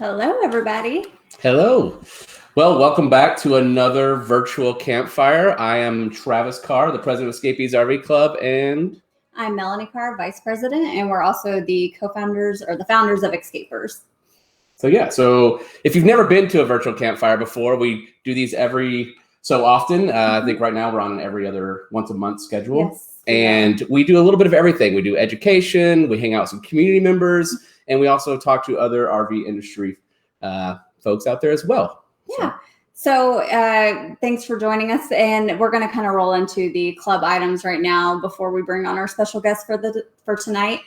Hello, everybody. Hello. Well, welcome back to another Virtual Campfire. I am Travis Carr, the president of Escapees RV Club, and I'm Melanie Carr, vice president, and we're also the co-founders or the founders of Escapers. So if you've never been to a Virtual Campfire before, we do these every so often. I think right now we're on an every other once a month schedule. Yes, and we do a little bit of everything. We do education, we hang out with some community members, and we also talk to other RV industry folks out there as well. Yeah. So thanks for joining us. And we're going to kind of roll into the club items right now before we bring on our special guest for tonight.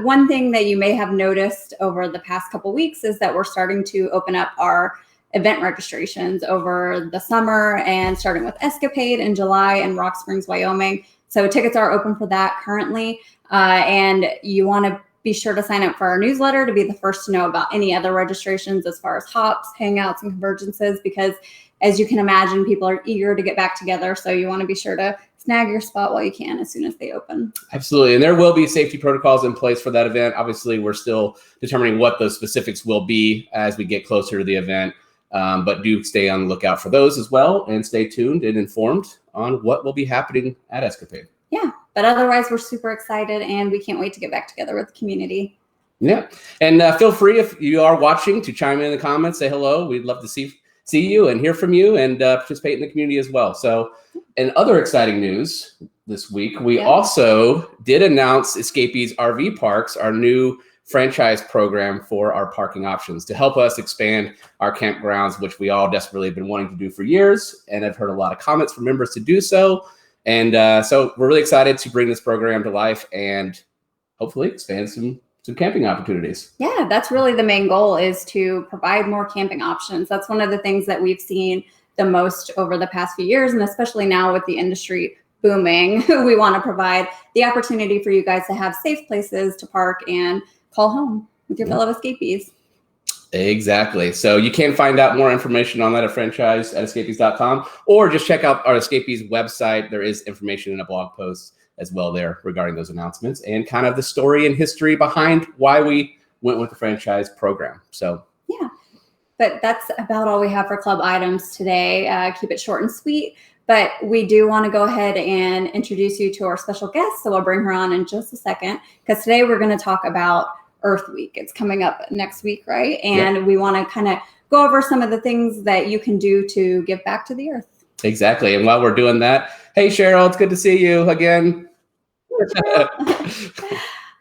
One thing that you may have noticed over the past couple weeks is that we're starting to open up our event registrations over the summer, and starting with Escapade in July in Rock Springs, Wyoming. So tickets are open for that currently. And you want to be sure to sign up for our newsletter to be the first to know about any other registrations as far as hops, hangouts, and convergences, because as you can imagine, people are eager to get back together. So you want to be sure to snag your spot while you can as soon as they open. Absolutely. And there will be safety protocols in place for that event. Obviously, we're still determining what those specifics will be as we get closer to the event. But do stay on the lookout for those as well, and stay tuned and informed on what will be happening at Escapade. Yeah, but otherwise we're super excited and we can't wait to get back together with the community. Yeah, and feel free, if you are watching, to chime in the comments, say hello. We'd love to see you and hear from you, and participate in the community as well. So, and other exciting news this week, we also did announce Escapees RV Parks, our new franchise program for our parking options to help us expand our campgrounds, which we all desperately have been wanting to do for years, and I've heard a lot of comments from members to do so. And so we're really excited to bring this program to life and hopefully expand some camping opportunities. Yeah, that's really the main goal, is to provide more camping options. That's one of the things that we've seen the most over the past few years, and especially now with the industry booming, we want to provide the opportunity for you guys to have safe places to park and call home with your fellow escapees. Exactly. So you can find out more information on that at franchise@escapees.com, or just check out our Escapees website. There is information in a blog post as well there regarding those announcements and kind of the story and history behind why we went with the franchise program. So yeah, but that's about all we have for club items today. Keep it short and sweet, but we do want to go ahead and introduce you to our special guest. So we'll bring her on in just a second, because today we're going to talk about Earth Week. It's coming up next week, right? And we want to kind of go over some of the things that you can do to give back to the earth. Exactly. And while we're doing that, hey, Cheryl, it's good to see you again.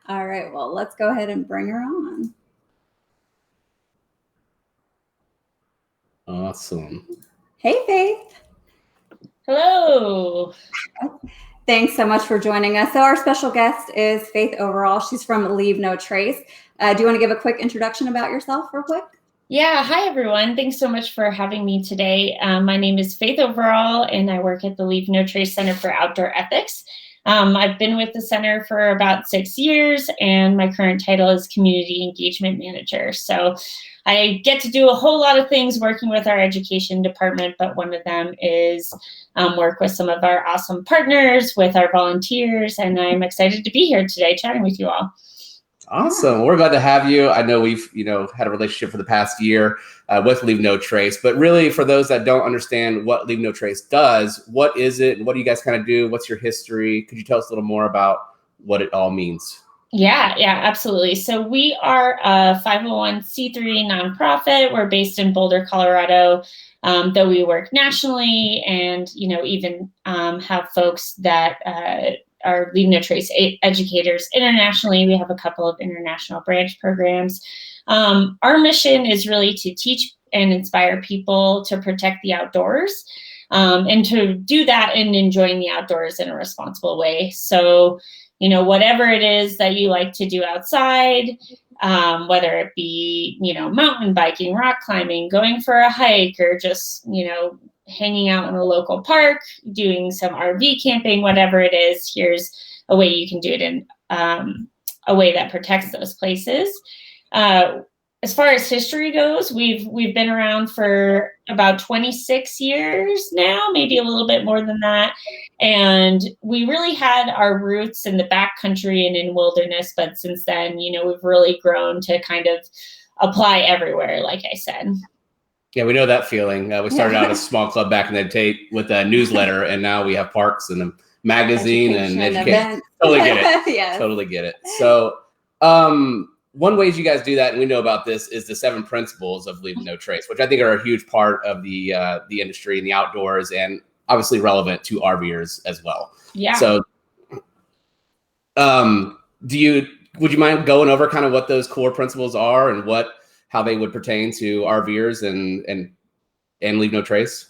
All right, well, let's go ahead and bring her on. Awesome. Hey, Faith. Hello. Thanks so much for joining us. So our special guest is Faith Overall. She's from Leave No Trace. Do you want to give a quick introduction about yourself real quick? Yeah. Hi, everyone. Thanks so much for having me today. My name is Faith Overall, and I work at the Leave No Trace Center for Outdoor Ethics. I've been with the center for about 6 years, and my current title is Community Engagement Manager. So I get to do a whole lot of things working with our education department, but one of them is work with some of our awesome partners, with our volunteers, and I'm excited to be here today chatting with you all. Awesome. We're glad to have you. I know we've, had a relationship for the past year with Leave No Trace, but really for those that don't understand what Leave No Trace does, what is it? And what do you guys kind of do? What's your history? Could you tell us a little more about what it all means? Yeah, absolutely. So we are a 501c3 nonprofit. We're based in Boulder, Colorado, though we work nationally, and, even have folks that are Leave No Trace educators internationally. We have a couple of international branch programs. Our mission is really to teach and inspire people to protect the outdoors, and to do that in enjoying the outdoors in a responsible way. So, whatever it is that you like to do outside, whether it be, mountain biking, rock climbing, going for a hike, or just, hanging out in a local park, doing some RV camping, whatever it is, here's a way you can do it in a way that protects those places. As far as history goes, we've been around for about 26 years now, maybe a little bit more than that. And we really had our roots in the backcountry and in wilderness, but since then, we've really grown to kind of apply everywhere, like I said. Yeah, we know that feeling. We started out as a small club back in the day with a newsletter, and now we have parks and a magazine and education. Totally get it. Yes. Totally get it. So one way you guys do that, and we know about this, is the 7 principles of leaving no trace, which I think are a huge part of the industry and the outdoors, and obviously relevant to RVers as well. Yeah. So would you mind going over kind of what those core principles are and how they would pertain to RVers and leave no trace?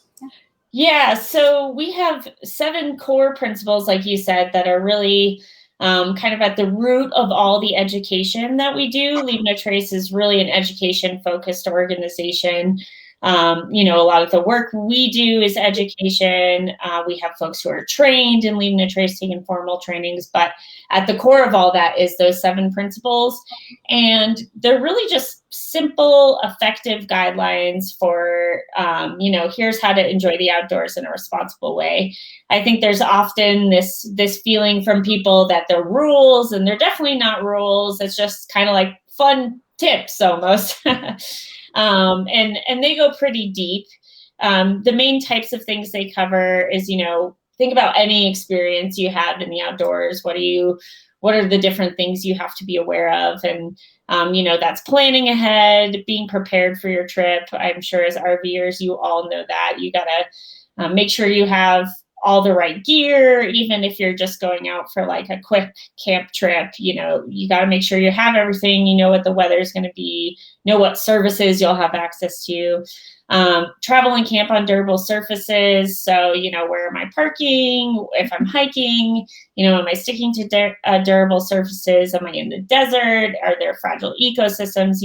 Yeah, so we have 7 core principles, like you said, that are really kind of at the root of all the education that we do. Leave No Trace is really an education-focused organization. A lot of the work we do is education. We have folks who are trained in Leave No Trace, taking formal trainings, but at the core of all that is those 7 principles. And they're really just simple, effective guidelines for, here's how to enjoy the outdoors in a responsible way. I think there's often this feeling from people that they're rules, and they're definitely not rules. It's just kind of like fun tips almost. And they go pretty deep. The main types of things they cover is, think about any experience you have in the outdoors. What are the different things you have to be aware of? And, that's planning ahead, being prepared for your trip. I'm sure as RVers, you all know that. You got to make sure you have all the right gear, even if you're just going out for like a quick camp trip. You got to make sure you have everything. You know what the weather is going to be, know what services you'll have access to. Travel and camp on durable surfaces. So, where am I parking? If I'm hiking, am I sticking to durable surfaces? Am I in the desert? Are there fragile ecosystems?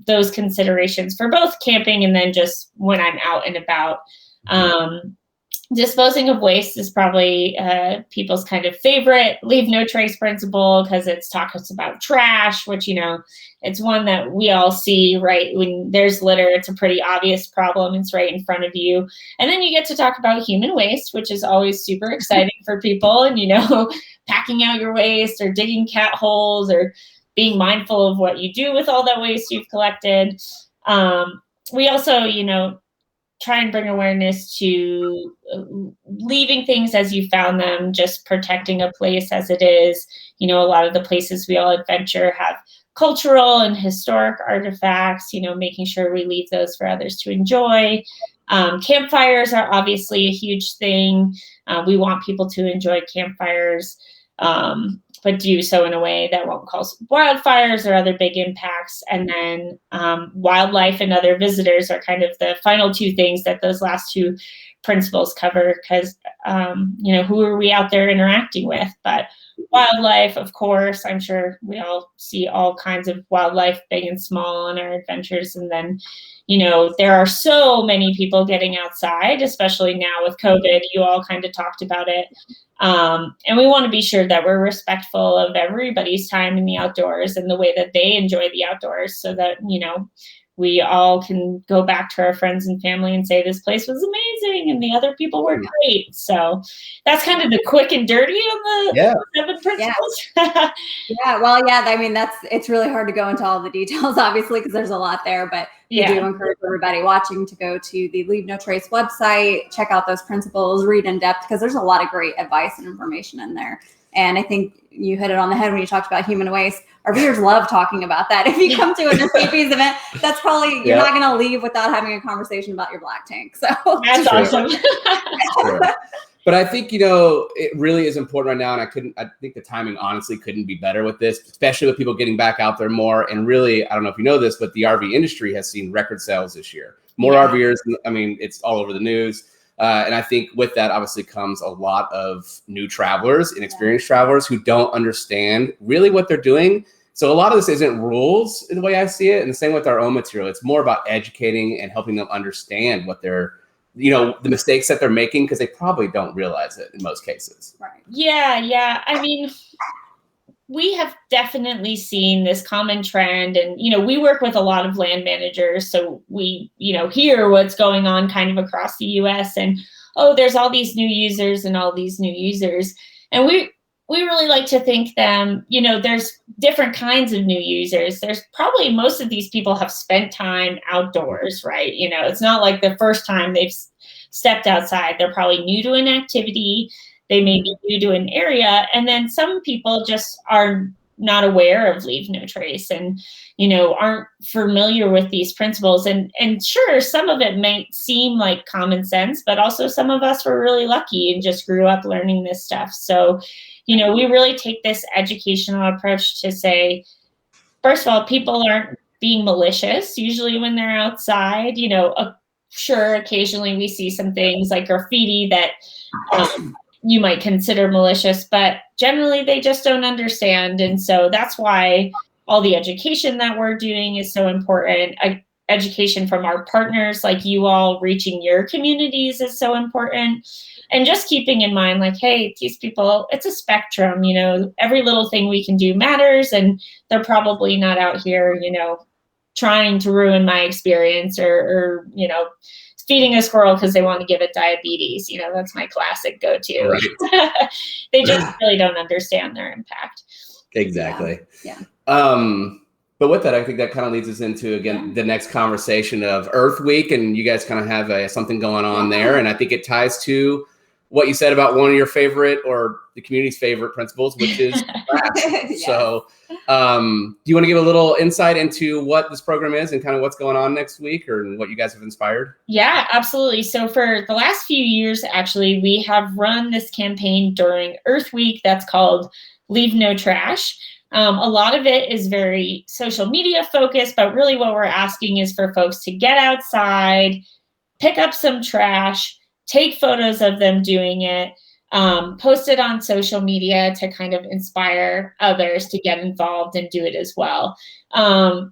Those considerations for both camping and then just when I'm out and about. Disposing of waste is probably people's kind of favorite leave no trace principle, because it talks about trash, which, it's one that we all see, right? When there's litter, it's a pretty obvious problem. It's right in front of you. And then you get to talk about human waste, which is always super exciting for people. And, packing out your waste or digging cat holes or being mindful of what you do with all that waste you've collected. We also, try and bring awareness to leaving things as you found them, just protecting a place as it is. A lot of the places we all adventure have cultural and historic artifacts, making sure we leave those for others to enjoy. Campfires are obviously a huge thing. We want people to enjoy campfires, but do so in a way that won't cause wildfires or other big impacts. And then wildlife and other visitors are kind of the final 2 things that those last 2 principles cover, because, who are we out there interacting with? But wildlife, of course, I'm sure we all see all kinds of wildlife, big and small, on our adventures. And then, there are so many people getting outside, especially now with COVID. You all kind of talked about it. And we want to be sure that we're respectful of everybody's time in the outdoors and the way that they enjoy the outdoors, so that, we all can go back to our friends and family and say, this place was amazing and the other people were great. So that's kind of the quick and dirty on the 7 principles. I mean, it's really hard to go into all the details, obviously, because there's a lot there, but we do encourage everybody watching to go to the Leave No Trace website, check out those principles, read in depth, because there's a lot of great advice and information in there. And I think you hit it on the head when you talked about human waste. Our viewers love talking about that. If you come to an escapees event, that's probably, you're not going to leave without having a conversation about your black tank. So that's awesome. But I think, it really is important right now. And I think the timing honestly couldn't be better with this, especially with people getting back out there more. And really, I don't know if you know this, but the RV industry has seen record sales this year. More RVers. I mean, it's all over the news. And I think with that, obviously, comes a lot of new travelers, inexperienced travelers who don't understand really what they're doing. So a lot of this isn't rules in the way I see it. And the same with our own material. It's more about educating and helping them understand what they're, the mistakes that they're making, because they probably don't realize it in most cases. Right. Yeah. I mean, we have definitely seen this common trend, and, we work with a lot of land managers. So we, hear what's going on kind of across the US, and, there's all these new users and all these new users. And we really like to think them, there's different kinds of new users. There's probably most of these people have spent time outdoors, right? It's not like the first time they've stepped outside. They're probably new to an activity. They may be new to an area. And then some people just are not aware of leave no trace and, aren't familiar with these principles. And sure, some of it might seem like common sense, but also some of us were really lucky and just grew up learning this stuff. So, we really take this educational approach to say, first of all, people aren't being malicious usually when they're outside. Sure, occasionally we see some things like graffiti that you might consider malicious, but generally they just don't understand. And so that's why all the education that we're doing is so important. Education from our partners, like you all reaching your communities, is so important. And just keeping in mind, like, hey, these people, it's a spectrum, every little thing we can do matters, and they're probably not out here, trying to ruin my experience or feeding a squirrel because they want to give it diabetes. That's my classic go-to. Right. They just really don't understand their impact. Exactly. Yeah. But with that, I think that kind of leads us into, again, the next conversation of Earth Week, and you guys kind of have something going on there. And I think it ties to what you said about one of your favorite, or the community's favorite principles, which is trash. Yes. So do you want to give a little insight into what this program is and kind of what's going on next week, or what you guys have inspired? Yeah, absolutely. So for the last few years, actually, we have run this campaign during Earth Week that's called Leave No Trash. A lot of it is very social media focused, but really what we're asking is for folks to get outside, pick up some trash, take photos of them doing it, post it on social media to kind of inspire others to get involved and do it as well.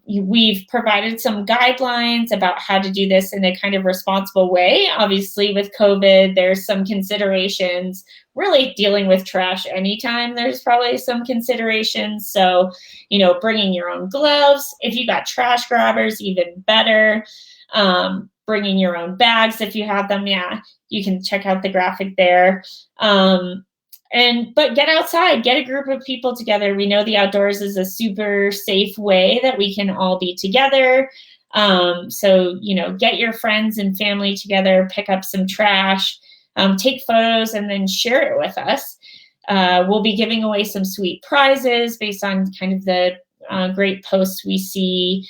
We've provided some guidelines about how to do this in a kind of responsible way. Obviously, with COVID, there's some considerations. Really dealing with trash anytime, there's probably some considerations. So, bringing your own gloves. If you got trash grabbers, even better. Bringing your own bags if you have them. Yeah, you can check out the graphic there. But get outside, get a group of people together. We know the outdoors is a super safe way that we can all be together. So, get your friends and family together, pick up some trash, take photos, and then share it with us. We'll be giving away some sweet prizes based on kind of the great posts we see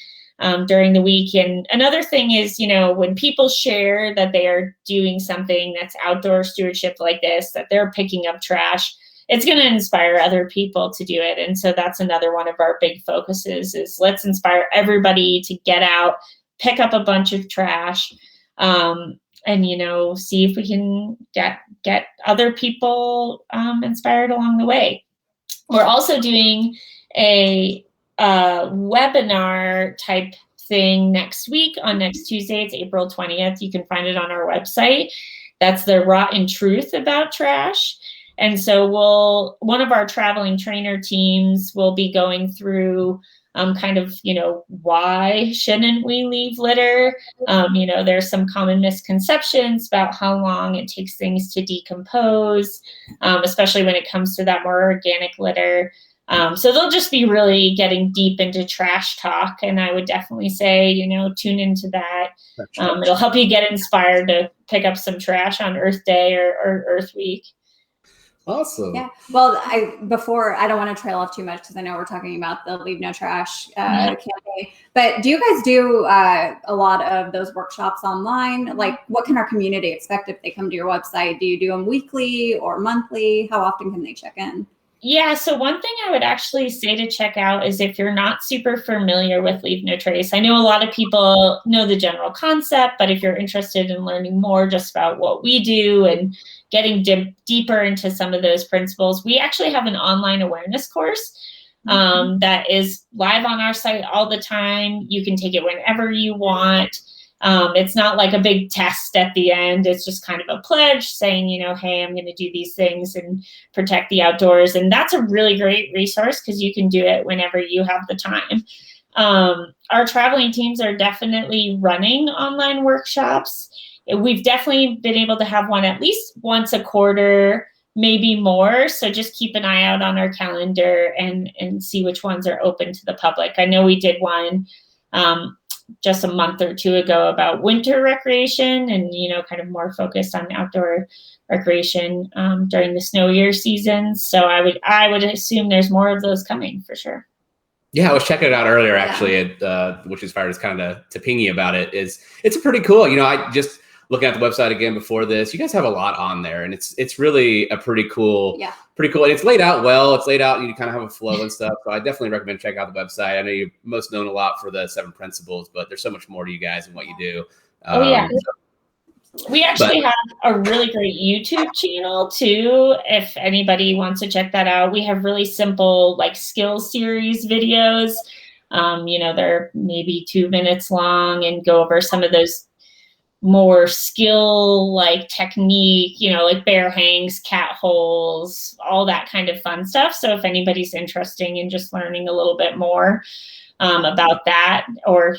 during the week. And another thing is, when people share that they are doing something that's outdoor stewardship like this, that they're picking up trash, it's going to inspire other people to do it. And so that's another one of our big focuses is let's inspire everybody to get out, pick up a bunch of trash, and, see if we can get other people inspired along the way. We're also doing a webinar type thing next week on next Tuesday. It's April 20th. You can find it on our website. That's the Rotten Truth about trash. And so one of our traveling trainer teams will be going through why shouldn't we leave litter? There's some common misconceptions about how long it takes things to decompose, especially when it comes to that more organic litter. So they'll just be really getting deep into trash talk. And I would definitely say, tune into that. It'll help you get inspired to pick up some trash on Earth Day or Earth Week. Awesome. Yeah. Well, I don't want to trail off too much because I know we're talking about the Leave No Trash campaign, but do you guys do a lot of those workshops online? Like, what can our community expect if they come to your website? Do you do them weekly or monthly? How often can they check in? Yeah, so one thing I would actually say to check out is if you're not super familiar with Leave No Trace. I know a lot of people know the general concept, but if you're interested in learning more just about what we do and getting deeper into some of those principles, we actually have an online awareness course that is live on our site all the time. You can take it whenever you want. It's not like a big test at the end. It's just kind of a pledge saying, hey, I'm going to do these things and protect the outdoors. And that's a really great resource because you can do it whenever you have the time. Our traveling teams are definitely running online workshops. We've definitely been able to have one at least once a quarter maybe more. So just keep an eye out on our calendar and see which ones are open to the public. I know we did one just a month or two ago about winter recreation and, kind of more focused on outdoor recreation during the snow year season. So I would assume there's more of those coming for sure. Yeah, I was checking it out earlier, actually, which inspired us kind of to ping you about it. It's pretty cool. I just looking at the website again before this, you guys have a lot on there, and it's really a pretty cool. And it's laid out well. It's laid out, and you kind of have a flow and stuff. So I definitely recommend checking out the website. I know you're most known a lot for the 7 principles, but there's so much more to you guys and what you do. We actually have a really great YouTube channel too. If anybody wants to check that out, we have really simple skill series videos. They're maybe 2 minutes long and go over some of those more skill technique, bear hangs, cat holes, all that kind of fun stuff. So if anybody's interested in just learning a little bit more about that, or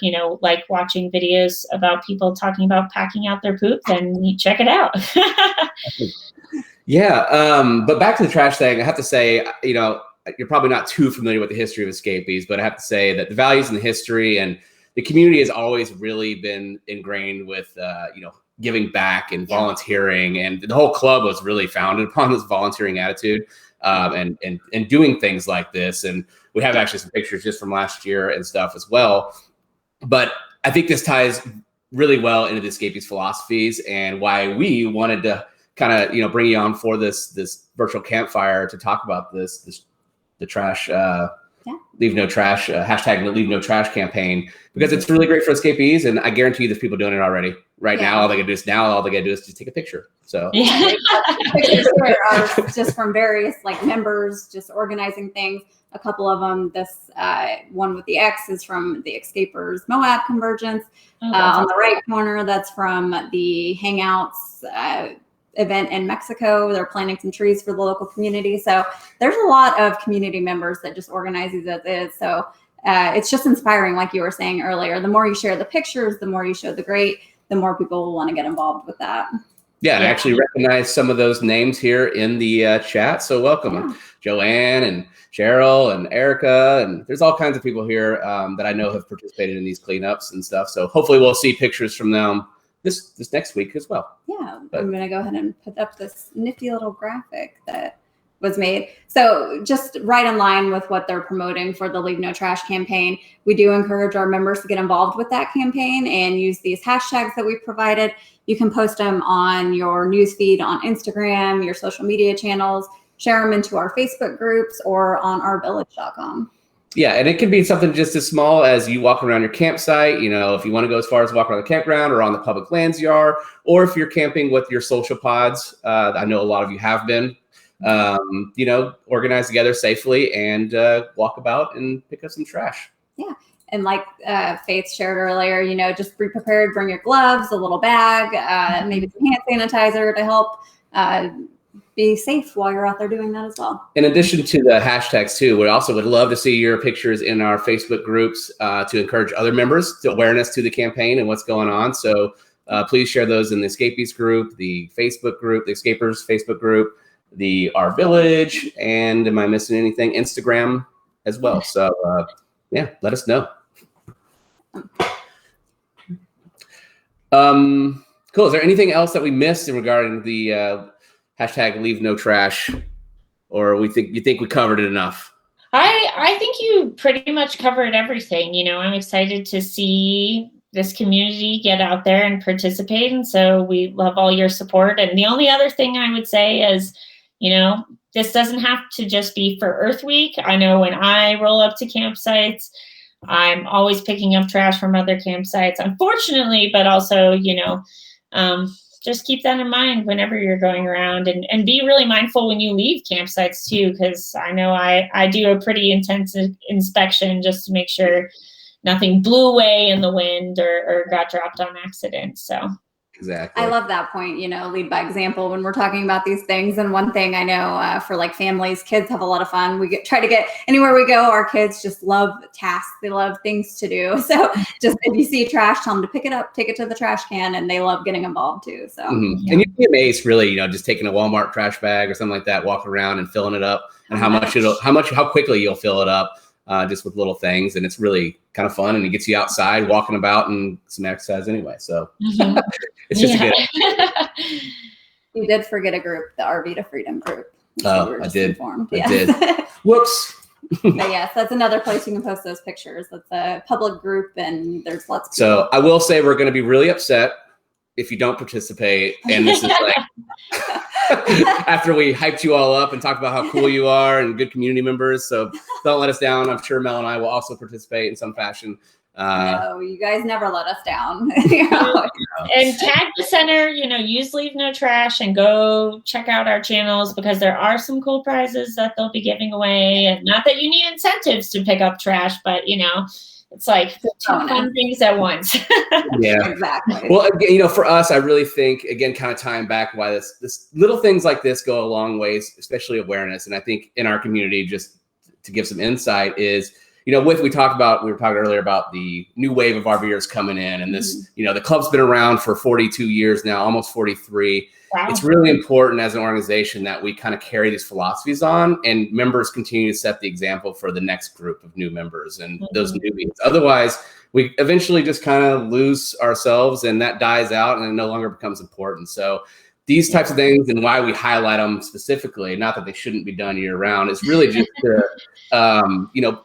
watching videos about people talking about packing out their poop, then you check it out. But back to the trash thing, I have to say, you're probably not too familiar with the history of Escapees, but I have to say that the values and the history and the community has always really been ingrained with giving back and volunteering, and the whole club was really founded upon this volunteering attitude and doing things like this. And we have actually some pictures just from last year and stuff as well. But I think this ties really well into the Escapees philosophies and why we wanted to kind of, bring you on for this virtual campfire to talk about the trash, leave no trash, hashtag leave no trash campaign, because it's really great for Escapees. And I guarantee you there's people doing it already now. All they gotta do is just take a picture. So pictures are just from various members just organizing things. A couple of them, this one with the X is from the Escapers Moab Convergence. On the right corner, that's from the Hangouts event in Mexico. They're planting some trees for the local community. So there's a lot of community members that just organize these as is. So it's just inspiring, like you were saying earlier. The more you share the pictures, the more you show the great, the more people will want to get involved with that. And I actually recognize some of those names here in the chat. So welcome, Joanne and Cheryl and Erica. And there's all kinds of people here that I know have participated in these cleanups and stuff. So hopefully we'll see pictures from them this next week as well. I'm going to go ahead and put up this nifty little graphic that was made. So just right in line with what they're promoting for the Leave No Trash campaign, we do encourage our members to get involved with that campaign and use these hashtags that we've provided. You can post them on your newsfeed on Instagram, your social media channels, share them into our Facebook groups or on ourvillage.com. And it can be something just as small as you walk around your campsite. If you want to go as far as walk around the campground or on the public lands you are, or if you're camping with your social pods, I know a lot of you have been, organize together safely and walk about and pick up some trash. And like Faith shared earlier, just be prepared, bring your gloves, a little bag, maybe some hand sanitizer to help be safe while you're out there doing that as well. In addition to the hashtags too, we also would love to see your pictures in our Facebook groups to encourage other members to awareness to the campaign and what's going on. So please share those in the Escapees group, the Facebook group, the Escapers Facebook group, the Our Village, and am I missing anything? Instagram as well. So let us know. Cool. Is there anything else that we missed regarding the hashtag leave no trash, or you think we covered it enough? I think you pretty much covered everything. I'm excited to see this community get out there and participate. And so we love all your support. And the only other thing I would say is, this doesn't have to just be for Earth Week. I know when I roll up to campsites, I'm always picking up trash from other campsites, unfortunately, but also, just keep that in mind whenever you're going around, and be really mindful when you leave campsites too, because I know I do a pretty intensive inspection just to make sure nothing blew away in the wind or got dropped on accident. So Exactly. I love that point, lead by example when we're talking about these things. And one thing I know for like families, kids have a lot of fun. We try to get anywhere we go. Our kids just love tasks. They love things to do. So just if you see trash, tell them to pick it up, take it to the trash can, and they love getting involved too. So, and you'd be amazed really, just taking a Walmart trash bag or something like that, walking around and filling it up, and how quickly you'll fill it up. Just with little things, and it's really kind of fun, and it gets you outside walking about and some exercise anyway. So it's just a good. You did forget a group, the RV to Freedom group. Oh, I did. Informed. I did. Whoops. But yes, that's another place you can post those pictures. That's a public group, and there's lots of people. So I will say we're going to be really upset if you don't participate, and this is like after we hyped you all up and talked about how cool you are and good community members. So don't let us down. I'm sure Mel and I will also participate in some fashion. No, you guys never let us down. And tag the center, use Leave No Trash and go check out our channels, because there are some cool prizes that they'll be giving away. And not that you need incentives to pick up trash, but it's like two fun things at once. Yeah, exactly. Well, for us, I really think, again, kind of tying back why this little things like this go a long ways, especially awareness. And I think in our community, just to give some insight is, we were talking earlier about the new wave of RVers coming in, and this, the club's been around for 42 years now, almost 43. Wow. It's really important as an organization that we kind of carry these philosophies on, and members continue to set the example for the next group of new members and those newbies. Otherwise, we eventually just kind of lose ourselves, and that dies out, and it no longer becomes important. So these types of things, and why we highlight them specifically, not that they shouldn't be done year round, is really just to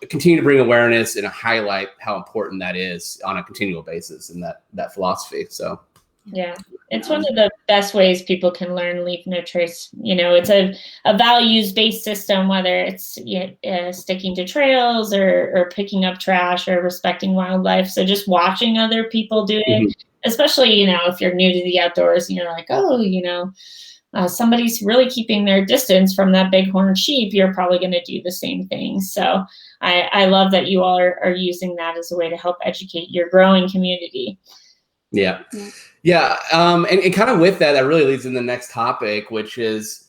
continue to bring awareness and highlight how important that is on a continual basis, and that philosophy. So. Yeah, it's one of the best ways people can learn Leave No Trace. It's a values-based system, whether it's sticking to trails or picking up trash or respecting wildlife. So just watching other people do it, especially, if you're new to the outdoors and you're like, somebody's really keeping their distance from that bighorn sheep, you're probably going to do the same thing. So I love that you all are using that as a way to help educate your growing community. Yeah. And kind of with that really leads in the next topic, which is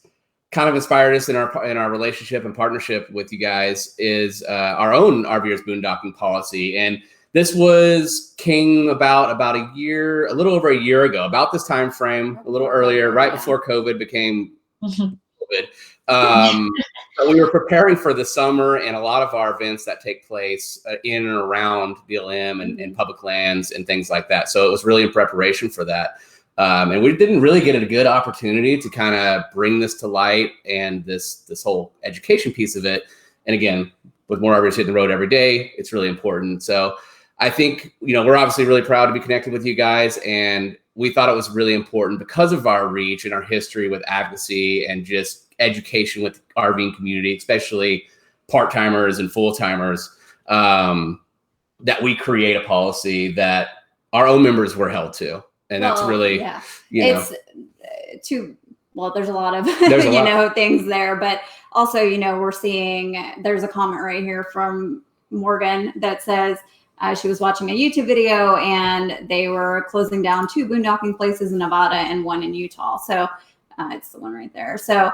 kind of inspired us in our relationship and partnership with you guys, is our own RVers Boondocking Policy. And this came about a little over a year ago, about this time frame, a little earlier, right before COVID became COVID. We were preparing for the summer and a lot of our events that take place in and around BLM and public lands and things like that. So it was really in preparation for that. And we didn't really get a good opportunity to kind of bring this to light and this whole education piece of it. And again, with more RVers hitting the road every day, it's really important. So I think, we're obviously really proud to be connected with you guys. And we thought it was really important because of our reach and our history with advocacy and just education with the RVing community, especially part-timers and full-timers, that we create a policy that our own members were held to. And that's really, there's a lot of, things there, but also, we're seeing, there's a comment right here from Morgan that says, she was watching a YouTube video and they were closing down 2 boondocking places in Nevada and 1 in Utah. So it's the one right there. So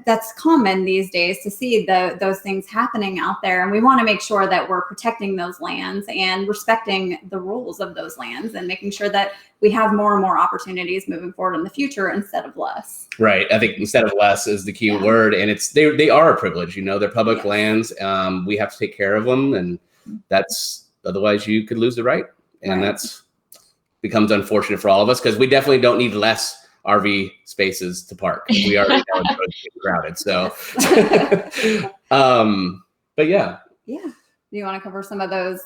that's common these days to see those things happening out there. And we want to make sure that we're protecting those lands and respecting the rules of those lands and making sure that we have more and more opportunities moving forward in the future instead of less. Right. I think instead of less is the key word. And they are a privilege, they're public lands. We have to take care of them, and otherwise you could lose the right. And that's becomes unfortunate for all of us, because we definitely don't need less RV spaces to park. We already know it's crowded. So, but yeah. Do you want to cover some of those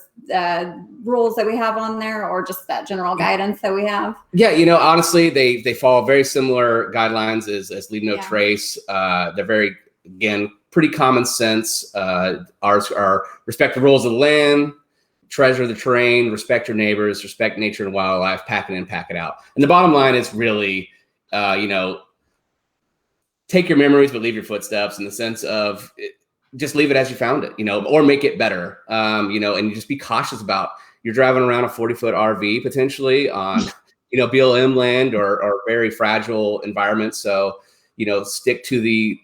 rules that we have on there, or just that general guidance that we have? Yeah, honestly, they follow very similar guidelines as Leave No Trace. They're very, again, pretty common sense. Ours are respect the rules of the land, treasure the terrain, respect your neighbors, respect nature and wildlife, pack it in, pack it out. And the bottom line is really, take your memories, but leave your footsteps, in the sense of just leave it as you found it, or make it better, and just be cautious about, you're driving around a 40-foot RV potentially on BLM land or very fragile environments. So, stick to the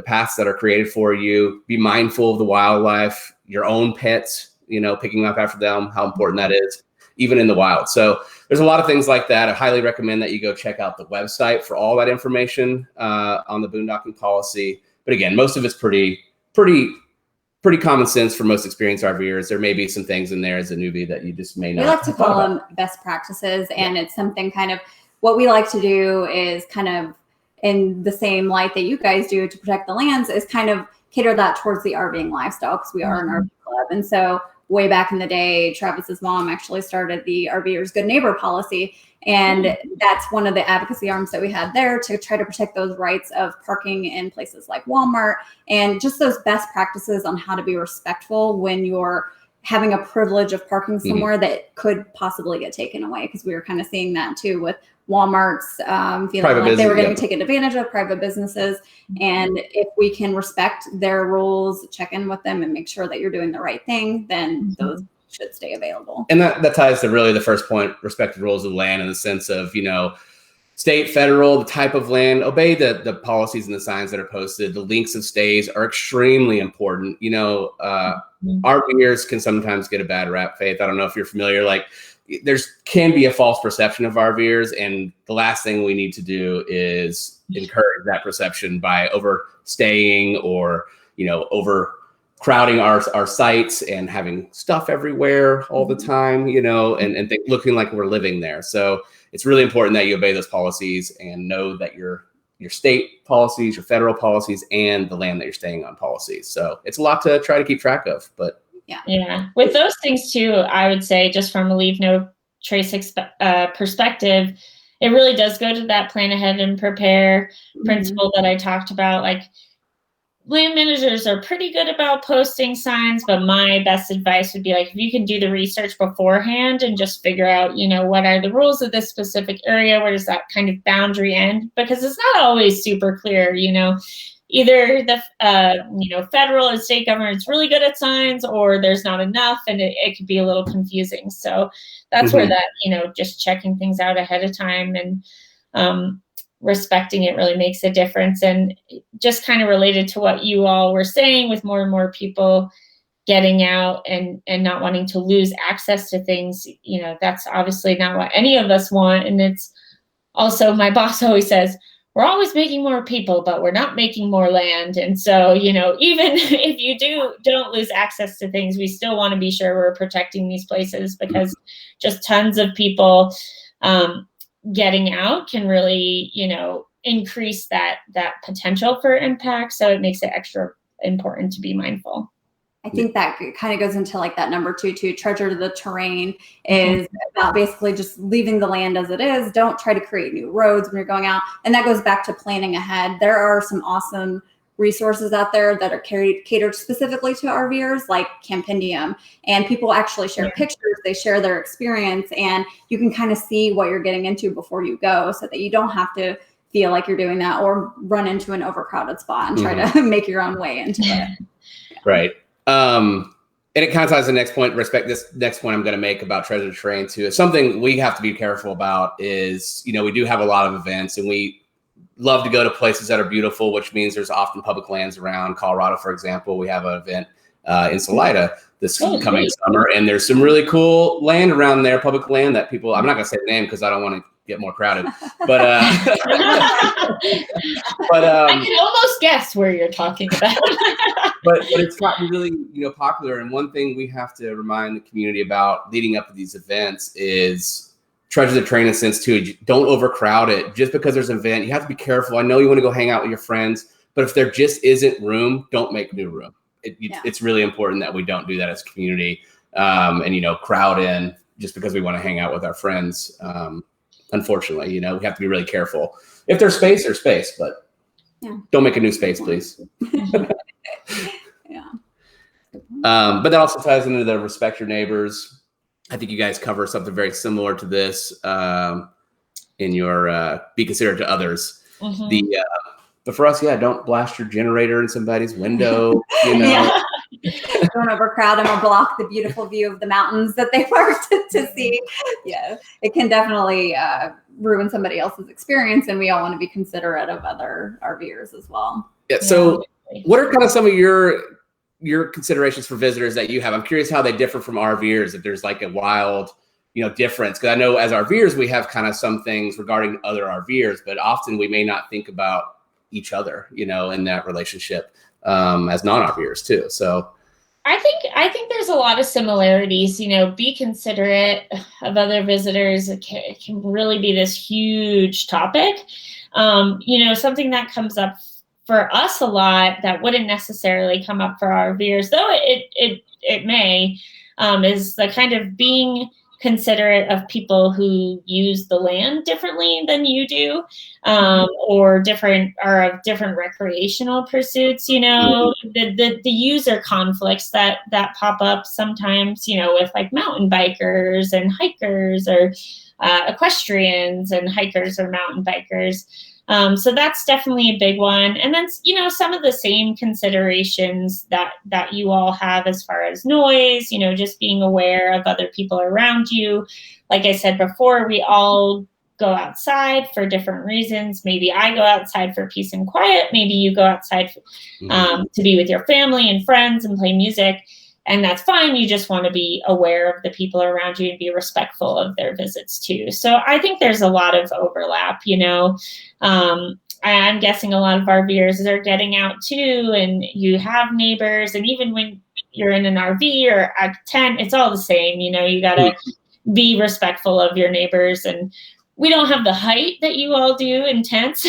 paths that are created for you. Be mindful of the wildlife, your own pets, picking up after them, how important that is, even in the wild. So there's a lot of things like that. I highly recommend that you go check out the website for all that information on the boondocking policy. But again, most of it's pretty common sense for most experienced RVers. There may be some things in there as a newbie that you just may not. We like to call them best practices, and it's something kind of what we like to do is kind of in the same light that you guys do to protect the lands is kind of cater that towards the RVing lifestyle, because we are an RV club. And so way back in the day, Travis's mom actually started the RVers Good Neighbor Policy. And that's one of the advocacy arms that we had there to try to protect those rights of parking in places like Walmart, and just those best practices on how to be respectful when you're having a privilege of parking somewhere that could possibly get taken away. Because we were kind of seeing that too with Walmart's feeling like they were getting taken advantage of, private businesses. And if we can respect their rules, check in with them and make sure that you're doing the right thing, then those should stay available. And that ties to really the first point, respect the rules of the land, in the sense of, state, federal, the type of land, obey the policies and the signs that are posted. The lengths of stays are extremely important. RVers can sometimes get a bad rap, Faith. I don't know if you're familiar, can be a false perception of RVers, and the last thing we need to do is encourage that perception by overstaying or, overcrowding our sites and having stuff everywhere all the time, and looking like we're living there. So it's really important that you obey those policies and know that your state policies, your federal policies, and the land that you're staying on policies. So it's a lot to try to keep track of, but yeah. With those things too, I would say, just from a leave no trace perspective, it really does go to that plan ahead and prepare principle that I talked about. Like, land managers are pretty good about posting signs, but my best advice would be, like, if you can do the research beforehand and just figure out, what are the rules of this specific area? Where does that kind of boundary end? Because it's not always super clear, either the, federal and state government is really good at signs, or there's not enough, and it could be a little confusing. So that's where that, just checking things out ahead of time and, respecting it really makes a difference. And just kind of related to what you all were saying, with more and more people getting out and not wanting to lose access to things, that's obviously not what any of us want. And it's also, my boss always says, we're always making more people, but we're not making more land. And so, even if you don't lose access to things, we still want to be sure we're protecting these places, because just tons of people getting out can really, increase that potential for impact. So it makes it extra important to be mindful. I think that kind of goes into like that number two, treasure the terrain, is about basically just leaving the land as it is. Don't try to create new roads when you're going out. And that goes back to planning ahead. There are some awesome resources out there that are catered specifically to RVers, like Campendium, and people actually share pictures, they share their experience, and you can kind of see what you're getting into before you go, so that you don't have to feel like you're doing that or run into an overcrowded spot and try to make your own way into it. Right. And it kind of ties to the next point. This next point I'm going to make about treasure terrain too. Something we have to be careful about is, we do have a lot of events, and we love to go to places that are beautiful, which means there's often public lands around. Colorado, for example, we have an event in Salida this coming summer, and there's some really cool land around there, public land that people, I'm not going to say the name because I don't want to get more crowded, but I can almost guess where you're talking about. but it's gotten really popular, and one thing we have to remind the community about leading up to these events is treasure the terrain in a sense too. Don't overcrowd it. Just because there's an event, you have to be careful. I know you want to go hang out with your friends, but if there just isn't room, don't make new room. It's really important that we don't do that as a community, and crowd in just because we want to hang out with our friends. Unfortunately, we have to be really careful. If there's space, there's space, but don't make a new space, please. But that also ties into the respect your neighbors. I think you guys cover something very similar to this in your be considerate to others. But for us, don't blast your generator in somebody's window. Don't overcrowd them or block the beautiful view of the mountains that they parked to see. Yeah, it can definitely ruin somebody else's experience, and we all want to be considerate of other RVers as well. Yeah. So, what are kind of some of your considerations for visitors that you have? I'm curious how they differ from RVers. If there's like a wild, difference, because I know as RVers we have kind of some things regarding other RVers, but often we may not think about each other, in that relationship as non-RVers too. So I think there's a lot of similarities. Be considerate of other visitors. It can really be this huge topic. Something that comes up for us a lot that wouldn't necessarily come up for RVers, though it may, is the kind of being considerate of people who use the land differently than you do, or of different recreational pursuits. The user conflicts that pop up sometimes, with like mountain bikers and hikers, or equestrians and hikers or mountain bikers. So that's definitely a big one. And then, some of the same considerations that you all have as far as noise, just being aware of other people around you. Like I said before, we all go outside for different reasons. Maybe I go outside for peace and quiet. Maybe you go outside to be with your family and friends and play music. And that's fine. You just want to be aware of the people around you and be respectful of their visits too. So I think there's a lot of overlap, I'm guessing a lot of RVers are getting out too, and you have neighbors. And even when you're in an RV or a tent, it's all the same. You got to be respectful of your neighbors. And we don't have the height that you all do in tents,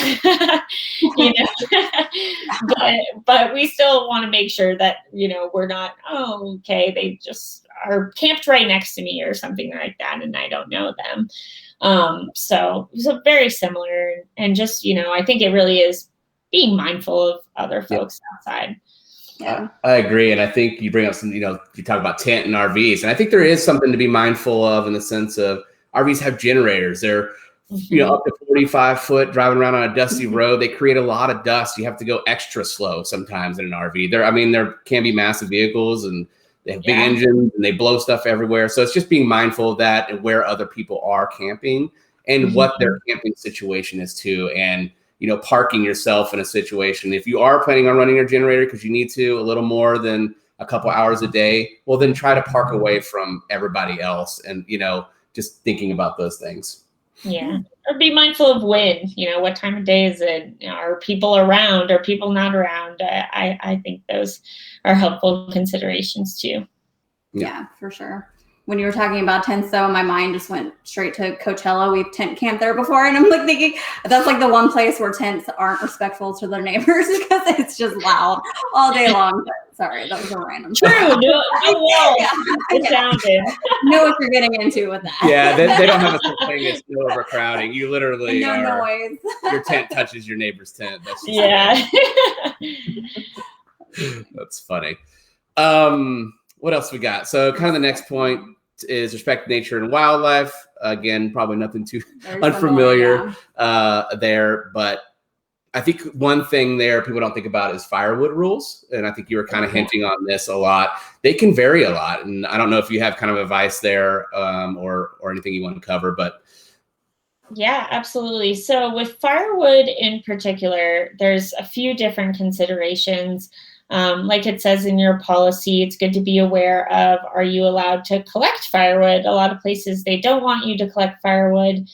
but we still want to make sure that, we're not, they just are camped right next to me or something like that, and I don't know them. So very similar, and just, I think it really is being mindful of other folks outside. Yeah, I agree. And I think you bring up some, you talk about tent and RVs, and I think there is something to be mindful of in the sense of RVs have generators. They're, up to 45 foot driving around on a dusty road. They create a lot of dust. You have to go extra slow sometimes in an RV. There can be massive vehicles, and they have big engines, and they blow stuff everywhere. So it's just being mindful of that and where other people are camping and what their camping situation is too. And, parking yourself in a situation. If you are planning on running your generator because you need to a little more than a couple hours a day, well, then try to park away from everybody else, and, just thinking about those things. Yeah. Or be mindful of when, what time of day is it? Are people around? Are people not around? I think those are helpful considerations too. Yeah, for sure. When you were talking about tents, though, my mind just went straight to Coachella. We've tent camped there before, and I'm like thinking that's like the one place where tents aren't respectful to their neighbors because it's just loud all day long. But sorry, that was a random. True. No walls. It sounded. Know what you're getting into with that. Yeah, they don't have a such thing as no overcrowding. You literally noise. Your tent touches your neighbor's tent. That's That's funny. What else we got? So kind of the next point is respect nature and wildlife. Again, probably nothing too unfamiliar there, but I think one thing there people don't think about is firewood rules. And I think you were kind of hinting on this a lot. They can vary a lot. And I don't know if you have kind of advice there or anything you want to cover, but. Yeah, absolutely. So with firewood in particular, there's a few different considerations. Like it says in your policy, it's good to be aware of, are you allowed to collect firewood? A lot of places, they don't want you to collect firewood.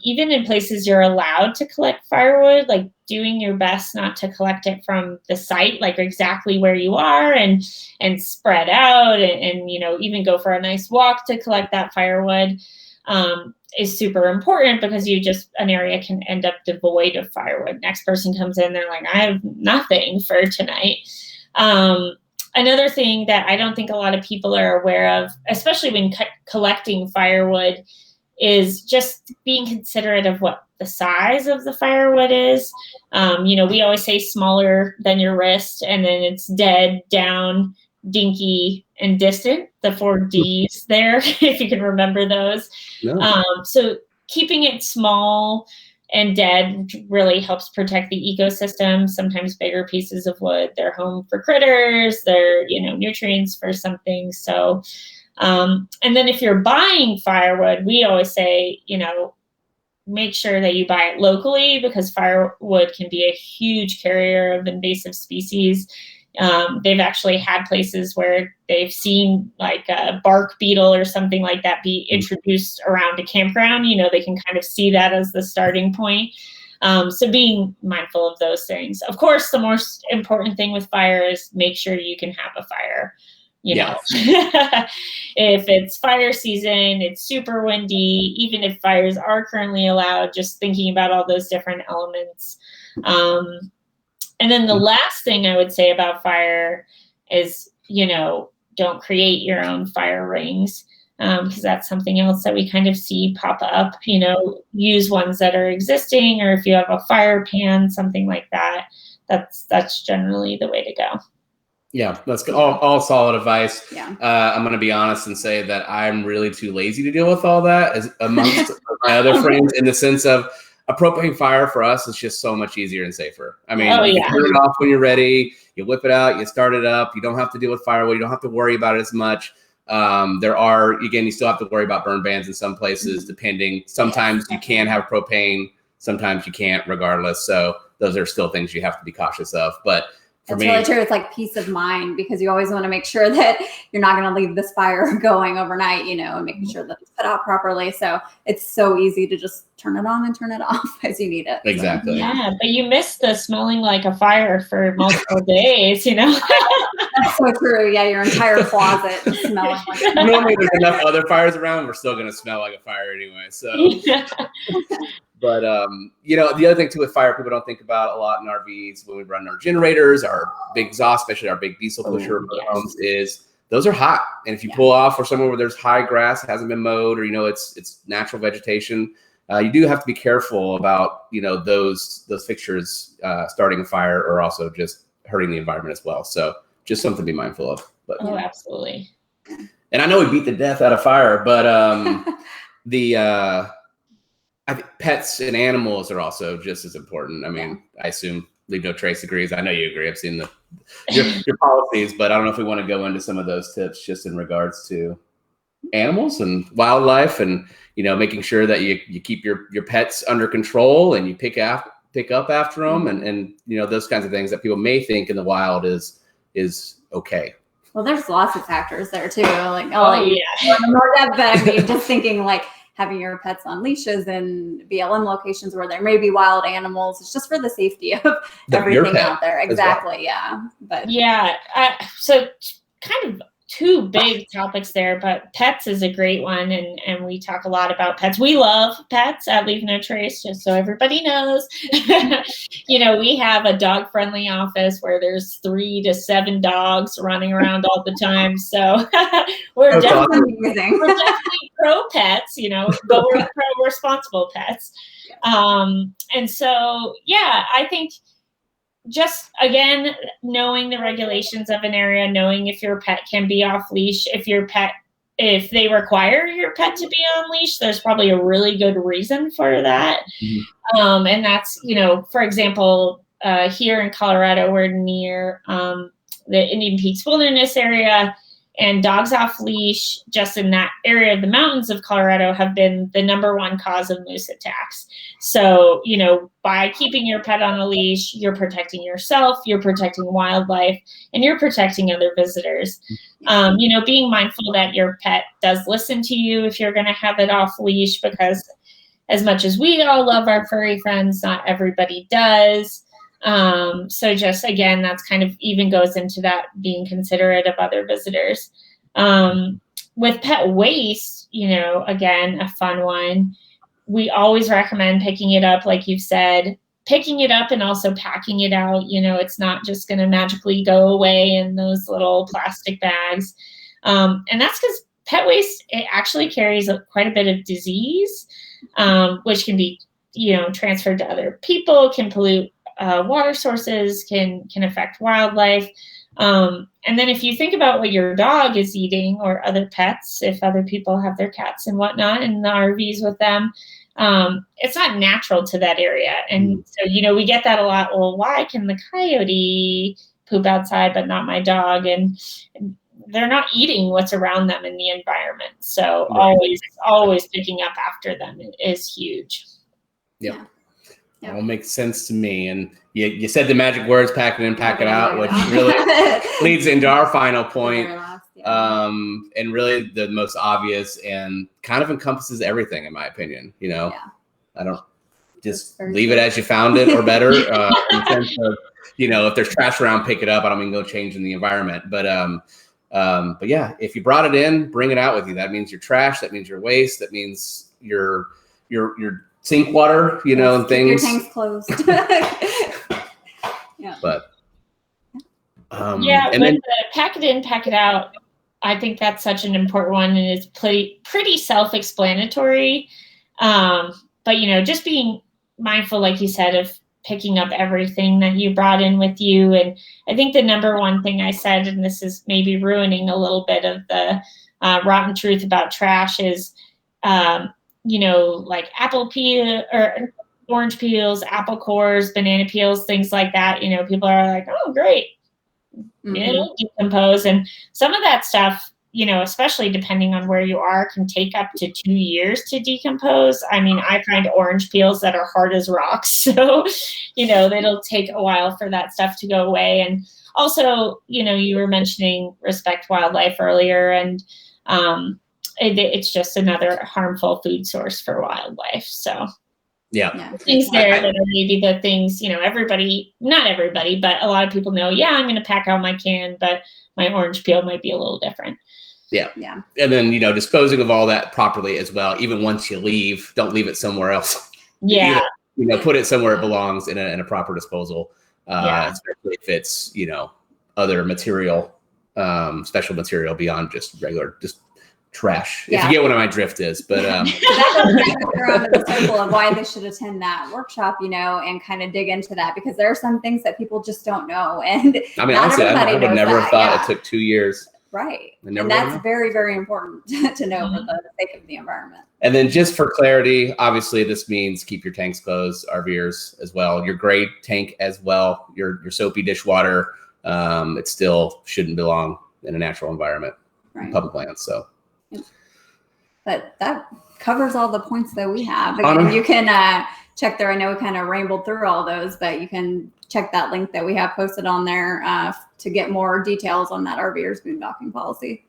Even in places you're allowed to collect firewood, like doing your best not to collect it from the site, like exactly where you are, and spread out and even go for a nice walk to collect that firewood. Is super important because an area can end up devoid of firewood. Next person comes in, they're like, I have nothing for tonight. Another thing that I don't think a lot of people are aware of, especially when collecting firewood, is just being considerate of what the size of the firewood is. We always say smaller than your wrist, and then it's dead, down, dinky, and distant, the 4 Ds there, if you can remember those. No. So keeping it small and dead really helps protect the ecosystem. Sometimes bigger pieces of wood, they're home for critters, they're, nutrients for something. So, and then if you're buying firewood, we always say, make sure that you buy it locally, because firewood can be a huge carrier of invasive species. They've actually had places where they've seen like a bark beetle or something like that be introduced around a campground. They can kind of see that as the starting point. So being mindful of those things. Of course, the most important thing with fire is make sure you can have a fire. If it's fire season, it's super windy, even if fires are currently allowed, just thinking about all those different elements. And then the last thing I would say about fire is, don't create your own fire rings, because that's something else that we kind of see pop up. Use ones that are existing, or if you have a fire pan, something like that, that's generally the way to go. Yeah, that's all solid advice. Yeah. I'm going to be honest and say that I'm really too lazy to deal with all that, as amongst my other friends, in the sense of a propane fire for us is just so much easier and safer. I mean, you turn it off when you're ready, you whip it out, you start it up. You don't have to deal with firewood. You don't have to worry about it as much. You still have to worry about burn bans in some places, depending. Sometimes you can have propane, sometimes you can't, regardless. So those are still things you have to be cautious of. But That's really true. It's like peace of mind, because you always want to make sure that you're not going to leave this fire going overnight, and making sure that it's put out properly. So it's so easy to just turn it on and turn it off as you need it. Exactly. So, yeah, but you miss the smelling like a fire for multiple days, That's so true. Yeah, your entire closet smelling like Normally there's enough other fires around, we're still going to smell like a fire anyway. So. But, the other thing too with fire, people don't think about a lot in RVs when we run our generators, our big exhaust, especially our big diesel pusher homes, is those are hot. And if you pull off or somewhere where there's high grass, it hasn't been mowed, or, it's natural vegetation, you do have to be careful about, those fixtures starting a fire, or also just hurting the environment as well. So just something to be mindful of. But absolutely. And I know we beat the death out of fire, but I think pets and animals are also just as important. I mean, I assume Leave No Trace agrees. I know you agree. I've seen your policies, but I don't know if we want to go into some of those tips just in regards to animals and wildlife, and making sure that you keep your pets under control, and you pick up after them, and those kinds of things that people may think in the wild is okay. Well, there's lots of factors there too. Like, just thinking like having your pets on leashes and BLM locations where there may be wild animals. It's just for the safety of everything out there. Exactly. Well. Yeah. But so kind of two big topics there, but pets is a great one. And we talk a lot about pets. We love pets at Leave No Trace, just so everybody knows. We have a dog friendly office where there's 3 to 7 dogs running around all the time. So we're definitely pro pets, but we're pro responsible pets. And so, I think just, again, knowing the regulations of an area, knowing if your pet can be off leash, if they require your pet to be on leash, there's probably a really good reason for that. Mm-hmm. And that's, for example, here in Colorado, we're near the Indian Peaks Wilderness area, and dogs off leash just in that area of the mountains of Colorado have been the #1 cause of moose attacks. So, by keeping your pet on a leash, you're protecting yourself, you're protecting wildlife, and you're protecting other visitors. Being mindful that your pet does listen to you if you're going to have it off leash, because as much as we all love our furry friends, not everybody does. So just, again, that's kind of even goes into that being considerate of other visitors. With pet waste, again, a fun one. We always recommend picking it up, like you've said, picking it up and also packing it out. It's not just going to magically go away in those little plastic bags. And that's because pet waste, it actually carries quite a bit of disease, which can be, transferred to other people, can pollute water sources, can affect wildlife. And then if you think about what your dog is eating or other pets, if other people have their cats and whatnot in the RVs with them, it's not natural to that area. And so, we get that a lot. Well, why can the coyote poop outside, but not my dog? And they're not eating what's around them in the environment. So always picking up after them is huge. Yep. That all makes sense to me. And you said the magic words, pack it in, pack it out, which really leads into our final point. And really the most obvious and kind of encompasses everything, in my opinion. I don't just leave it as you found it or better. In terms of, if there's trash around, pick it up. I don't mean go change in the environment, but yeah, if you brought it in, bring it out with you. That means your trash. That means your waste. That means your sink water, and things. Your tank's closed. But and then the pack it in, pack it out. I think that's such an important one, and it's pretty self-explanatory. But just being mindful, like you said, of picking up everything that you brought in with you. And I think the number one thing I said, and this is maybe ruining a little bit of the rotten truth about trash, is like apple peel or orange peels, apple cores, banana peels, things like that. People are like, oh, great. It'll decompose. And some of that stuff, especially depending on where you are, can take up to 2 years to decompose. I mean, I find orange peels that are hard as rocks. So, it'll take a while for that stuff to go away. And also, you were mentioning respect wildlife earlier, and it's just another harmful food source for wildlife. So things there that are maybe the things, not everybody, but a lot of people know, I'm going to pack out my can, but my orange peel might be a little different. Yeah. And then, disposing of all that properly as well. Even once you leave, don't leave it somewhere else. Yeah. Put it somewhere it belongs in a proper disposal, especially if it's, other material, special material beyond just regular, trash. If you get what my drift is, but that goes around the circle of why they should attend that workshop, and kind of dig into that, because there are some things that people just don't know. And I mean, honestly, I would never have thought it took 2 years. Right. And that's very, very important to know for the sake of the environment. And then just for clarity, obviously this means keep your tanks closed, RVers as well, your gray tank as well, your soapy dishwater. It still shouldn't belong in a natural environment, public lands. So. But that covers all the points that we have. Again, you can check there. I know we kind of rambled through all those, but you can check that link that we have posted on there to get more details on that RVers Boondocking Policy.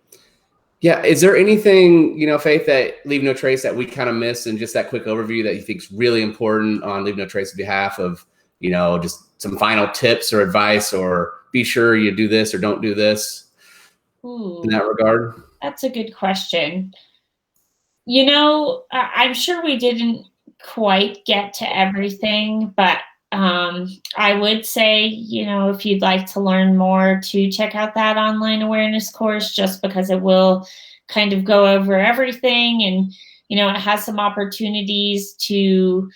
Yeah. Is there anything, Faith, that Leave No Trace that we kind of missed in just that quick overview that you think is really important on Leave No Trace's behalf of, just some final tips or advice, or be sure you do this or don't do this in that regard? That's a good question. I'm sure we didn't quite get to everything, but I would say, if you'd like to learn more, to check out that online awareness course, just because it will kind of go over everything. And, it has some opportunities to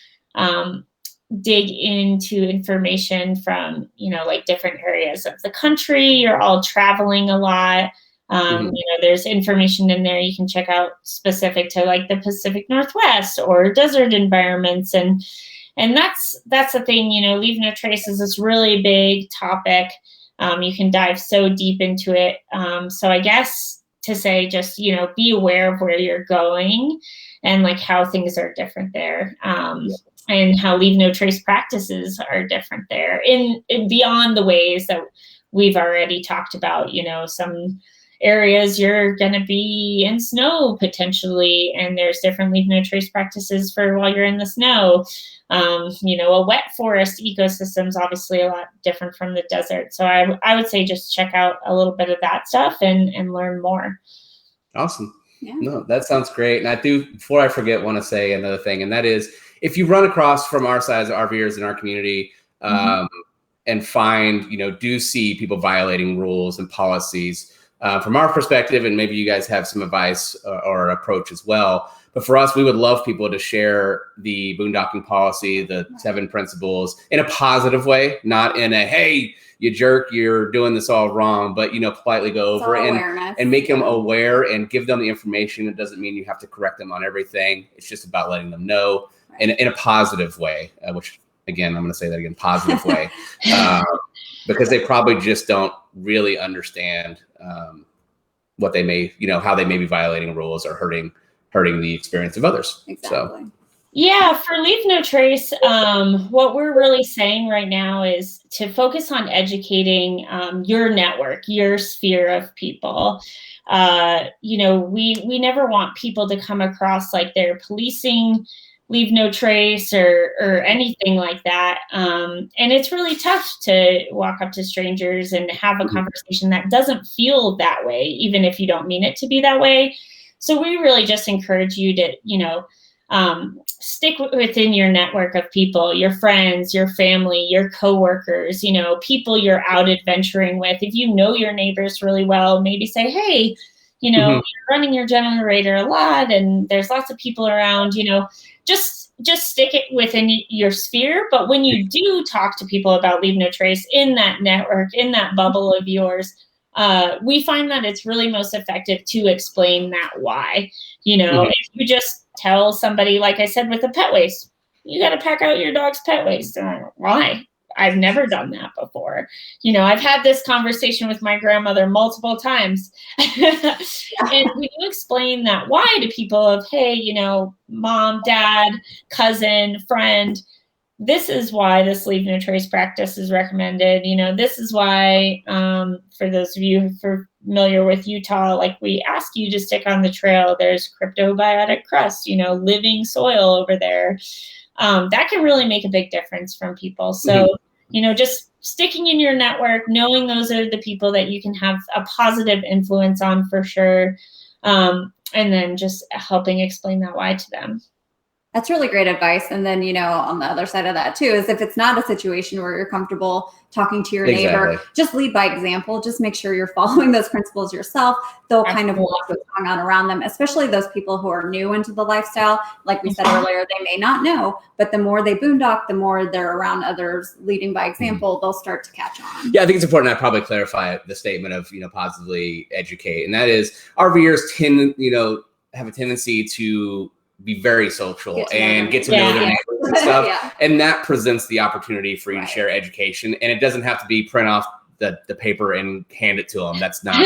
dig into information from, different areas of the country. You're all traveling a lot. There's information in there you can check out specific to the Pacific Northwest or desert environments. And that's the thing, Leave No Trace is this really big topic. You can dive so deep into it. So I guess to say, just, be aware of where you're going and how things are different there. And how Leave No Trace practices are different there in beyond the ways that we've already talked about. Some areas you're going to be in snow potentially, and there's different Leave No Trace practices for while you're in the snow. A wet forest ecosystem is obviously a lot different from the desert. So I would say just check out a little bit of that stuff and learn more. Awesome. Yeah. No, that sounds great. And I do, before I forget, want to say another thing, and that is, if you run across from our side as RVers in our community, and find, do see people violating rules and policies, from our perspective, and maybe you guys have some advice or approach as well, But for us, we would love people to share the boondocking policy, the 7 principles, in a positive way, not in a, hey, you jerk, you're doing this all wrong, but, politely go over it and make them aware and give them the information. It doesn't mean you have to correct them on everything. It's just about letting them know in a positive way, which, again, I'm going to say that again, positive way, because they probably just don't really understand what they may, how they may be violating rules or hurting the experience of others. Exactly. So. Yeah, for Leave No Trace, what we're really saying right now is to focus on educating your network, your sphere of people. We never want people to come across like they're policing Leave No Trace or anything like that. And it's really tough to walk up to strangers and have a conversation that doesn't feel that way, even if you don't mean it to be that way. So we really just encourage you to, stick within your network of people, your friends, your family, your coworkers, people you're out adventuring with. If you know your neighbors really well, maybe say, hey, you're running your generator a lot and there's lots of people around, just stick it within your sphere. But when you do talk to people about Leave No Trace in that network, in that bubble of yours, we find that it's really most effective to explain that why. If you just tell somebody, like I said, with the pet waste, you got to pack out your dog's pet waste. Why? I've never done that before. I've had this conversation with my grandmother multiple times. And when you explain that why to people of, hey, mom, dad, cousin, friend, this is why this Leave No Trace practice is recommended. This is why, for those of you who are familiar with Utah, like we ask you to stick on the trail. There's cryptobiotic crust, living soil over there. That can really make a big difference from people. So, just sticking in your network, knowing those are the people that you can have a positive influence on for sure. And then just helping explain that why to them. That's really great advice. And then, on the other side of that too, is if it's not a situation where you're comfortable talking to your neighbor, just lead by example. Just make sure you're following those principles yourself. They'll kind of walk what's going on around them, especially those people who are new into the lifestyle. Like we said earlier, they may not know, but the more they boondock, the more they're around others leading by example, they'll start to catch on. Yeah, I think it's important to probably clarify the statement of, positively educate. And that is RVers have a tendency to be very social and get to know their neighbors and stuff. And that presents the opportunity for you to share education. And it doesn't have to be print off the paper and hand it to them. That's not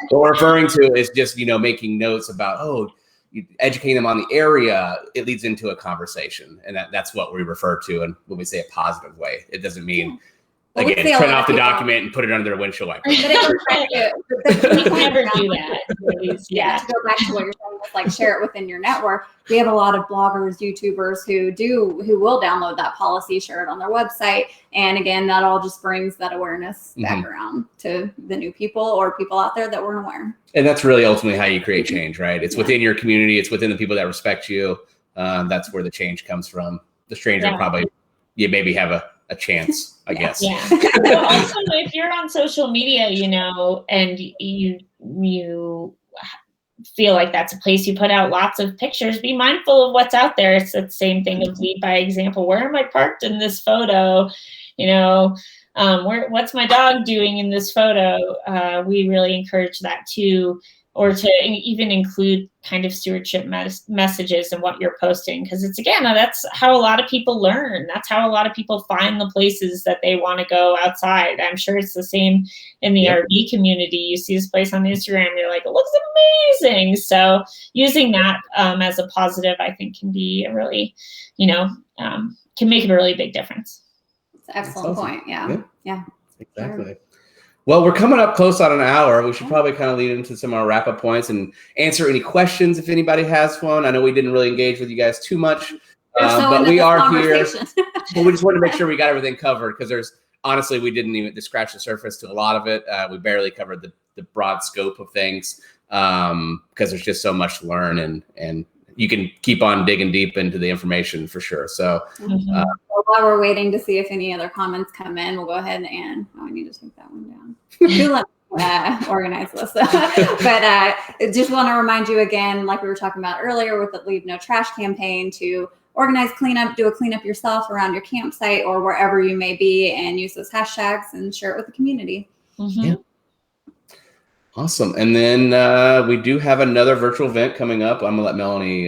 what we're referring to is just, making notes about, educating them on the area. It leads into a conversation. And that's what we refer to. And when we say a positive way, it doesn't mean, again, print off the document and put it under their windshield wiper. We can never do that. To go back to what you're saying, with like share it within your network. We have a lot of bloggers, YouTubers who will download that policy, share it on their website, and again, that all just brings that awareness back around to the new people or people out there that weren't aware. And that's really ultimately how you create change, right? It's within your community. It's within the people that respect you. That's where the change comes from. The stranger probably you maybe have a chance, I guess. Yeah. Well, also, if you're on social media, and you feel like that's a place you put out lots of pictures, be mindful of what's out there. It's the same thing of lead by example. Where am I parked in this photo? What's my dog doing in this photo? We really encourage that too. Or to even include kind of stewardship messages in what you're posting. Because that's how a lot of people learn. That's how a lot of people find the places that they want to go outside. I'm sure it's the same in the RV community. You see this place on Instagram, you're like, it looks amazing. So using that as a positive, I think can be a really, can make a really big difference. It's an excellent point. Yeah. Exactly. Sure. Well, we're coming up close on an hour. We should probably kind of lead into some of our wrap-up points and answer any questions if anybody has one. I know we didn't really engage with you guys too much, but we are here. But we just wanted to make sure we got everything covered because honestly, we didn't even scratch the surface to a lot of it. We barely covered the broad scope of things because there's just so much to learn and you can keep on digging deep into the information for sure. So while we're waiting to see if any other comments come in, we'll go ahead and I need to take that one down. organize this. But just want to remind you again, like we were talking about earlier with the Leave No Trash campaign, to organize cleanup, do a cleanup yourself around your campsite or wherever you may be, and use those hashtags and share it with the community. Yeah. Awesome. And then we do have another virtual event coming up. I'm gonna let Melanie.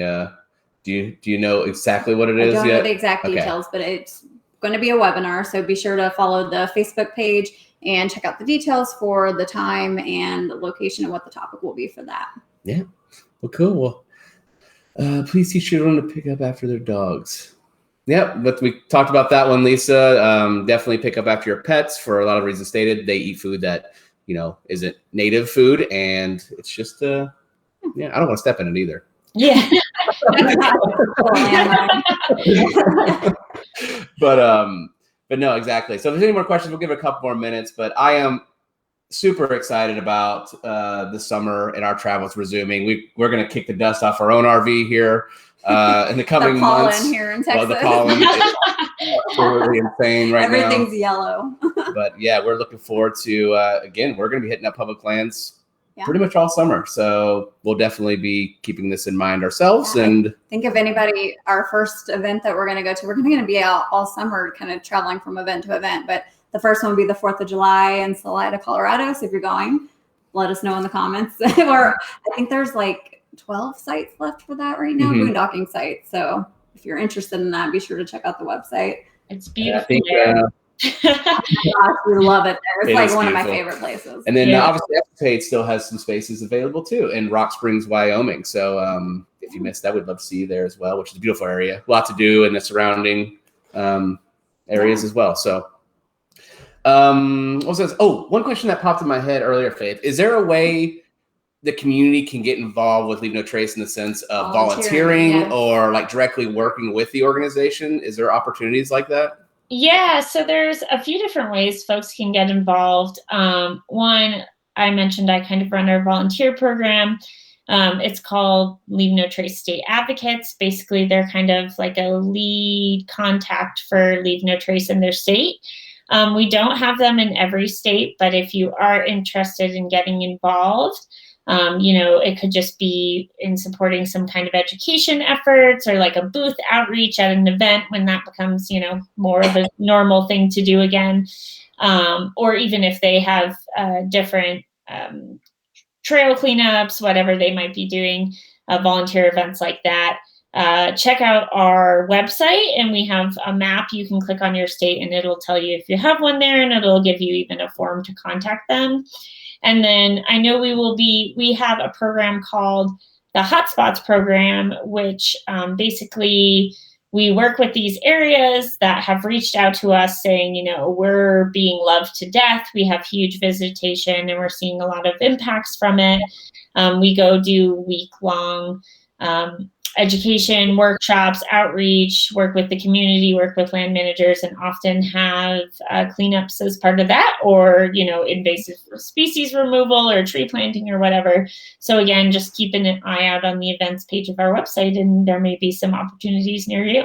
Do you know exactly what it is I don't yet? know the exact details, but it's going to be a webinar. So be sure to follow the Facebook page and check out the details for the time and the location and what the topic will be for that. Yeah. Well, cool. Well, please teach children to pick up after their dogs. Yep, but we talked about that one, Lisa. Definitely pick up after your pets for a lot of reasons stated. They eat food that, isn't native food, and it's just, I don't want to step in it either. Yeah. But no, exactly. So if there's any more questions, we'll give it a couple more minutes, but I am super excited about the summer and our travels resuming. We're going to kick the dust off our own RV here in the coming months. Here in Texas. Well, the pollen is absolutely insane right now. Everything's yellow. But yeah, we're looking forward to, again, we're going to be hitting up public lands pretty much all summer. So we'll definitely be keeping this in mind ourselves. And think of anybody, our first event that we're going to go to, we're going to be out all summer kind of traveling from event to event, but the first one will be the 4th of July in Salida, Colorado. So if you're going, let us know in the comments. Or I think there's like 12 sites left for that right now, boondocking sites. So if you're interested in that, be sure to check out the website. It's beautiful. I think, gosh, we love it there. It's like one of my favorite places. And then obviously Escapade still has some spaces available too in Rock Springs, Wyoming. So if you missed that, we'd love to see you there as well, which is a beautiful area. A lot to do in the surrounding areas as well. So what was this? Oh, one question that popped in my head earlier, Faith. Is there a way the community can get involved with Leave No Trace in the sense of volunteering or like directly working with the organization? Is there opportunities like that? Yeah, so there's a few different ways folks can get involved. One, I mentioned I kind of run our volunteer program. It's called Leave No Trace State Advocates. Basically, they're kind of like a lead contact for Leave No Trace in their state. We don't have them in every state, but if you are interested in getting involved, it could just be in supporting some kind of education efforts or like a booth outreach at an event when that becomes, more of a normal thing to do again. Or even if they have different trail cleanups, whatever they might be doing, volunteer events like that. Check out our website, and we have a map. You can click on your state and it'll tell you if you have one there, and it'll give you even a form to contact them. And then I know we have a program called the Hotspots program, which basically we work with these areas that have reached out to us saying, we're being loved to death. We have huge visitation and we're seeing a lot of impacts from it. We go do week-long education, workshops, outreach, work with the community, work with land managers, and often have cleanups as part of that, or, invasive species removal or tree planting or whatever. So again, just keeping an eye out on the events page of our website, and there may be some opportunities near you.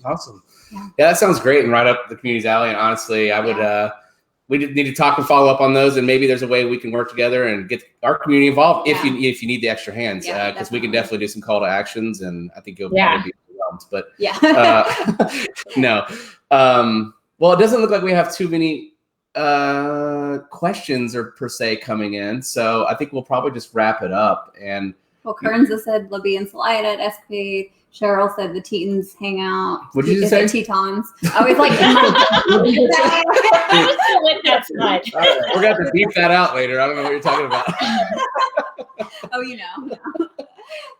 Awesome. Yeah, that sounds great and right up the community's alley. And honestly, I would, we need to talk and follow up on those, and maybe there's a way we can work together and get our community involved if you need the extra hands, because we can definitely do some call to actions, and I think you'll probably be overwhelmed. But no, well, it doesn't look like we have too many questions or per se coming in, so I think we'll probably just wrap it up. And Kernza said Libby and Salida at SP. Cheryl said the Tetons hang out. What did you say? Tetons. I was like, we're going to have to beep that out later. I don't know what you're talking about.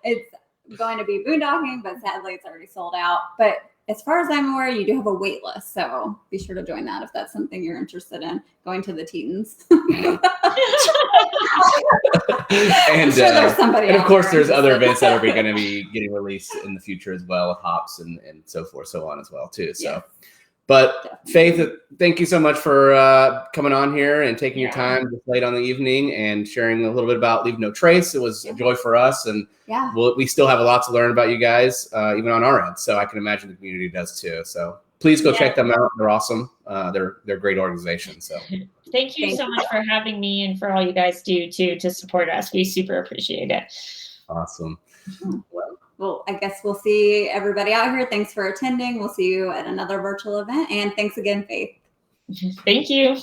It's going to be boondocking, but sadly it's already sold out. But as far as I'm aware, you do have a wait list. So be sure to join that if that's something you're interested in, going to the Tetons. And, sure there's somebody and of course, there's other events that are going to be getting released in the future as well, with hops and so forth, so on as well too. So, but Faith, thank you so much for coming on here and taking your time this late on the evening and sharing a little bit about Leave No Trace. It was a joy for us, and we still have a lot to learn about you guys, even on our end. So I can imagine the community does too. So please go check them out. They're awesome. They're a great organization. So Thank you so much for having me and for all you guys do too to support us. We super appreciate it. Awesome. Well, I guess we'll see everybody out here. Thanks for attending. We'll see you at another virtual event. And thanks again, Faith. Thank you.